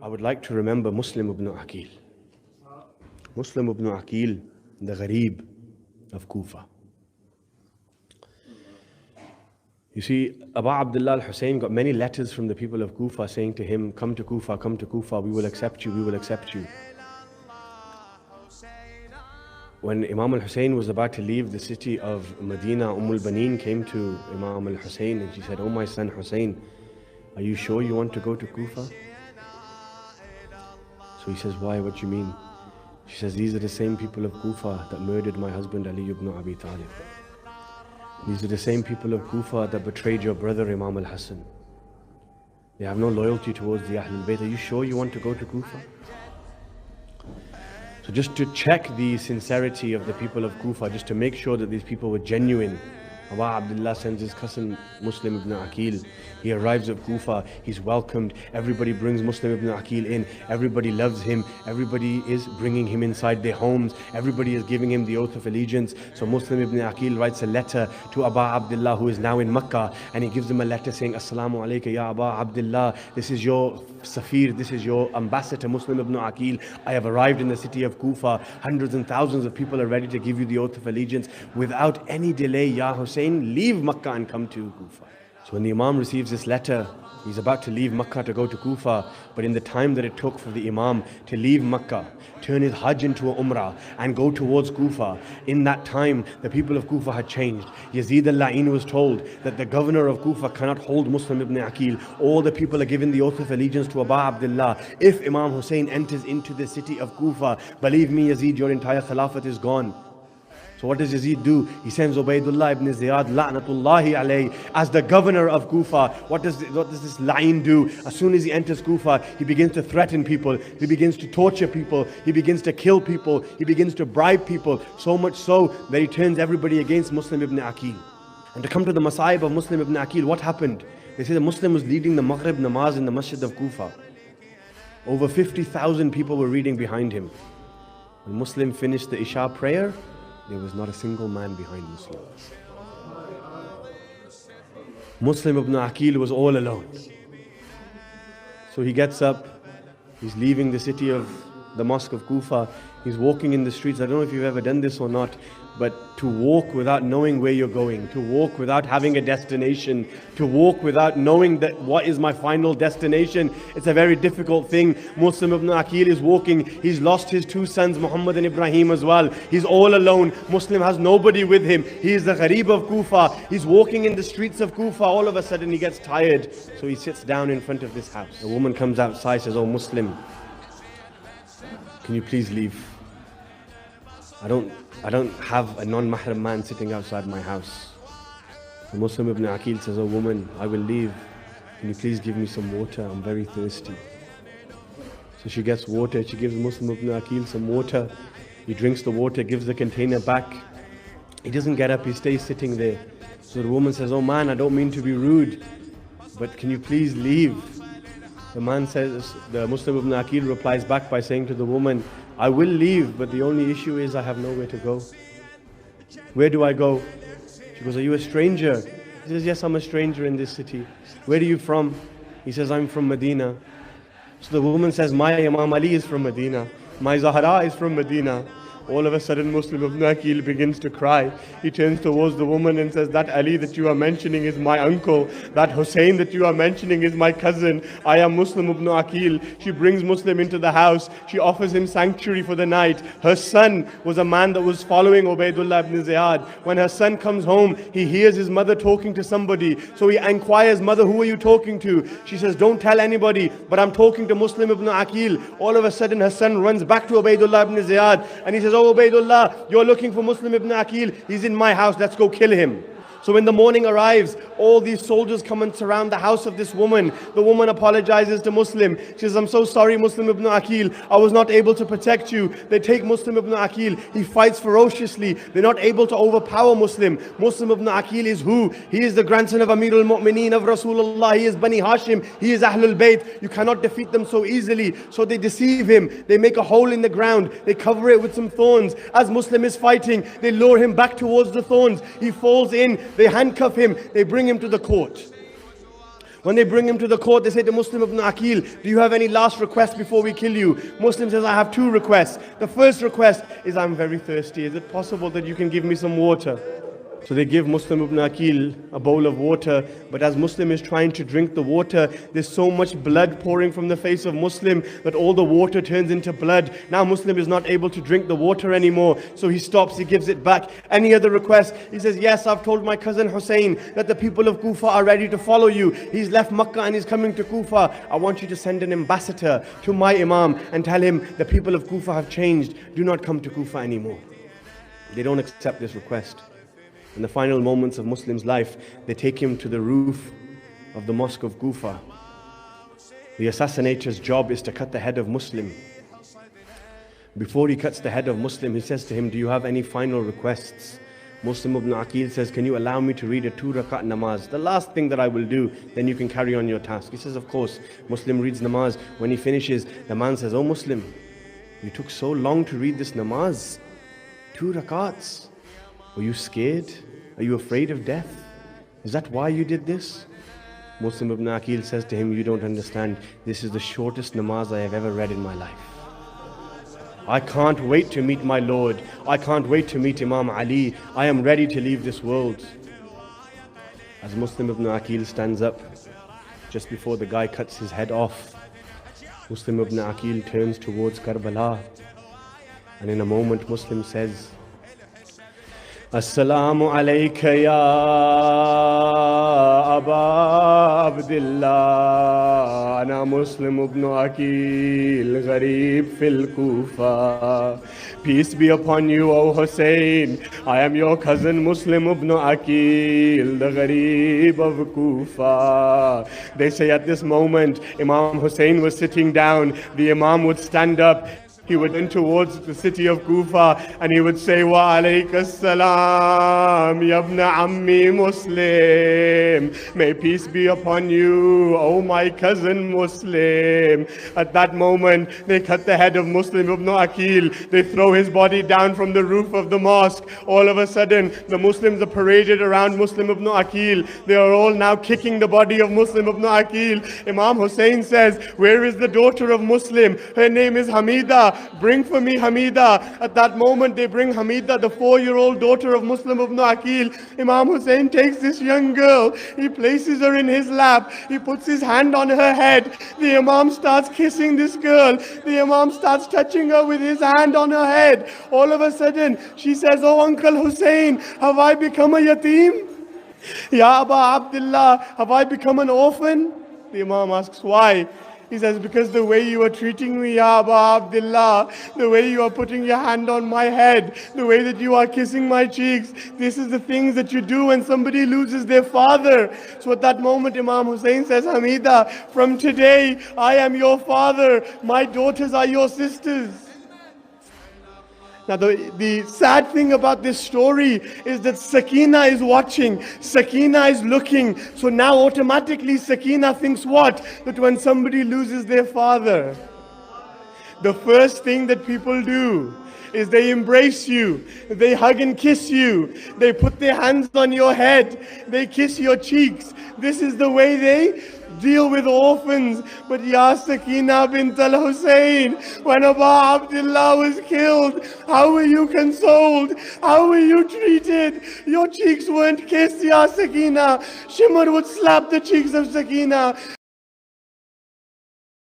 I would like to remember Muslim ibn Aqeel. Muslim ibn Aqeel, the Gharib of Kufa. You see, Abu Abdullah al-Hussein got many letters from the people of Kufa saying to him, come to Kufa, we will accept you, we will accept you. When Imam al-Hussein was about to leave the city of Medina, al-Baneen came to Imam al-Hussein and she said, oh my son Hussein, are you sure you want to go to Kufa? So he says, why, what do you mean? She says, these are the same people of Kufa that murdered my husband Ali ibn Abi Talib. These are the same people of Kufa that betrayed your brother Imam al-Hassan. They have no loyalty towards the Ahlul Bayt. Are you sure you want to go to Kufa? So just to check the sincerity of the people of Kufa, just to make sure that these people were genuine, Abu Abdullah sends his cousin Muslim ibn Aqeel. He arrives at Kufa, he's welcomed, everybody brings Muslim ibn Aqeel in, everybody loves him, everybody is bringing him inside their homes, everybody is giving him the oath of allegiance. So Muslim ibn Aqeel writes a letter to Abu Abdullah, who is now in Makkah, and he gives him a letter saying, Assalamu alaikum ya Abu Abdullah, this is your Safir, this is your ambassador Muslim ibn Aqeel. I have arrived in the city of Kufa, hundreds and thousands of people are ready to give you the oath of allegiance. Without any delay, Ya Hussein, leave Makkah and come to Kufa. So when the Imam receives this letter, he's about to leave Makkah to go to Kufa, but in the time that it took for the Imam to leave Makkah, turn his Hajj into a Umrah and go towards Kufa, in that time the people of Kufa had changed. Yazid al-La'in was told that the governor of Kufa cannot hold Muslim ibn Aqeel. All the people are given the oath of allegiance to Abu Abdullah. If Imam Hussein enters into the city of Kufa, believe me Yazid, your entire Khilafat is gone. So what does Yazid do? He sends Ubaydullah ibn Ziyad, la'natullahi alayhi, as the governor of Kufa. What does this La'in do? As soon as he enters Kufa, he begins to threaten people. He begins to torture people. He begins to kill people. He begins to bribe people. So much so that he turns everybody against Muslim ibn Aqeel. And to come to the Masaib of Muslim ibn Aqeel, what happened? They say the Muslim was leading the Maghrib namaz in the Masjid of Kufa. Over 50,000 people were reading behind him. When Muslim finished the Isha prayer, there was not a single man behind Muslim. Muslim ibn Aqeel was all alone. So he gets up, he's leaving the city of the mosque of Kufa, he's walking in the streets. I don't know if you've ever done this or not, but to walk without knowing where you're going, to walk without having a destination, to walk without knowing that what is my final destination, it's a very difficult thing. Muslim ibn Aqeel is walking, he's lost his two sons Mohammed and Ibrahim as well. He's all alone, Muslim has nobody with him. He is the Gharib of Kufa, he's walking in the streets of Kufa. All of a sudden he gets tired, so he sits down in front of this house. A woman comes outside, says, oh Muslim, can you please leave? I don't have a non-mahram man sitting outside my house. The Muslim ibn Aqeel says, oh woman, I will leave. Can you please give me some water? I'm very thirsty. So she gets water, she gives Muslim ibn Aqeel some water. He drinks the water, gives the container back. He doesn't get up, he stays sitting there. So the woman says, oh man, I don't mean to be rude, but can you please leave? The man says, the Muslim ibn Aqeel replies back by saying to the woman, I will leave, but the only issue is I have nowhere to go. Where do I go? She goes, are you a stranger? He says, yes, I'm a stranger in this city. Where are you from? He says, I'm from Medina. So the woman says, my Imam Ali is from Medina. My Zahra is from Medina. All of a sudden Muslim ibn Aqeel begins to cry. He turns towards the woman and says, that Ali that you are mentioning is my uncle. That Hussein that you are mentioning is my cousin. I am Muslim ibn Aqeel. She brings Muslim into the house. She offers him sanctuary for the night. Her son was a man that was following Ubaydullah ibn Ziyad. When her son comes home, he hears his mother talking to somebody. So he inquires, mother, who are you talking to? She says, don't tell anybody, but I'm talking to Muslim ibn Aqeel. All of a sudden her son runs back to Ubaydullah ibn Ziyad and he says, oh Ubaydullah, you're looking for Muslim ibn Aqeel. He's in my house, let's go kill him. So when the morning arrives, all these soldiers come and surround the house of this woman. The woman apologizes to Muslim. She says, I'm so sorry, Muslim ibn Aqeel. I was not able to protect you. They take Muslim ibn Aqeel. He fights ferociously. They're not able to overpower Muslim. Muslim ibn Aqeel is who? He is the grandson of Amir al-Mu'mineen of Rasulullah. He is Bani Hashim. He is Ahlul Bayt. You cannot defeat them so easily. So they deceive him. They make a hole in the ground. They cover it with some thorns. As Muslim is fighting, they lure him back towards the thorns. He falls in. They handcuff him, they bring him to the court. When they bring him to the court, they say to Muslim ibn Aqeel, do you have any last request before we kill you? Muslim says, I have two requests. The first request is, I'm very thirsty. Is it possible that you can give me some water? So they give Muslim ibn Aqeel a bowl of water, but as Muslim is trying to drink the water, there's so much blood pouring from the face of Muslim that all the water turns into blood. Now Muslim is not able to drink the water anymore, so he stops, he gives it back. Any other request? He says, yes, I've told my cousin Hussein that the people of Kufa are ready to follow you. He's left Makkah and he's coming to Kufa. I want you to send an ambassador to my Imam and tell him the people of Kufa have changed. Do not come to Kufa anymore. They don't accept this request. In the final moments of Muslim's life, they take him to the roof of the mosque of Kufa. The assassinator's job is to cut the head of Muslim. Before he cuts the head of Muslim, he says to him, do you have any final requests? Muslim ibn Aqeel says, can you allow me to read a 2-rakat namaz? The last thing that I will do, then you can carry on your task. He says, of course. Muslim reads namaz. When he finishes, the man says, oh Muslim, you took so long to read this namaz. 2 rakats. Were you scared? Are you afraid of death? Is that why you did this? Muslim ibn Aqeel says to him, you don't understand. This is the shortest namaz I have ever read in my life. I can't wait to meet my Lord. I can't wait to meet Imam Ali. I am ready to leave this world. As Muslim ibn Aqeel stands up, just before the guy cuts his head off, Muslim ibn Aqeel turns towards Karbala. And in a moment, Muslim says, Assalamu alayka ya Aba Abdullah, Ana Muslim ibn Aqeel, Gharib fil Kufa. Peace be upon you, O Hussein. I am your cousin Muslim ibn Aqeel, the Gharib of Kufa. They say at this moment, Imam Hussein was sitting down. The Imam would stand up. He would turn towards the city of Kufa and he would say, Wa alayka salam, yabna ammi Muslim. May peace be upon you, O my cousin Muslim. At that moment, they cut the head of Muslim ibn Aqeel. They throw his body down from the roof of the mosque. All of a sudden, the Muslims are paraded around Muslim ibn Aqeel. They are all now kicking the body of Muslim ibn Aqeel. Imam Hussein says, where is the daughter of Muslim? Her name is Hamida. Bring for me Hamida. At that moment they bring Hamida, the 4-year-old daughter of Muslim ibn Aqeel. Imam Hussein takes this young girl, he places her in his lap, he puts his hand on her head. The Imam starts kissing this girl. The Imam starts touching her with his hand on her head. All of a sudden she says, oh Uncle Hussein, have I become a yatim? Ya Aba Abdullah, have I become an orphan? The Imam asks, why? He says, because the way you are treating me, Ya Aba Abdullah, the way you are putting your hand on my head, the way that you are kissing my cheeks, this is the things that you do when somebody loses their father. So at that moment, Imam Hussein says, Hamida, from today, I am your father. My daughters are your sisters. Now the sad thing about this story is that Sakina is watching, Sakina is looking. So now automatically Sakina thinks what? That when somebody loses their father, the first thing that people do is they embrace you, they hug and kiss you, they put their hands on your head, they kiss your cheeks. This is the way they deal with orphans. But Ya Sakina bint al-Hussein, when Aba Abdullah was killed, how were you consoled? How were you treated? Your cheeks weren't kissed, Ya Sakina. Shimar would slap the cheeks of Sakina.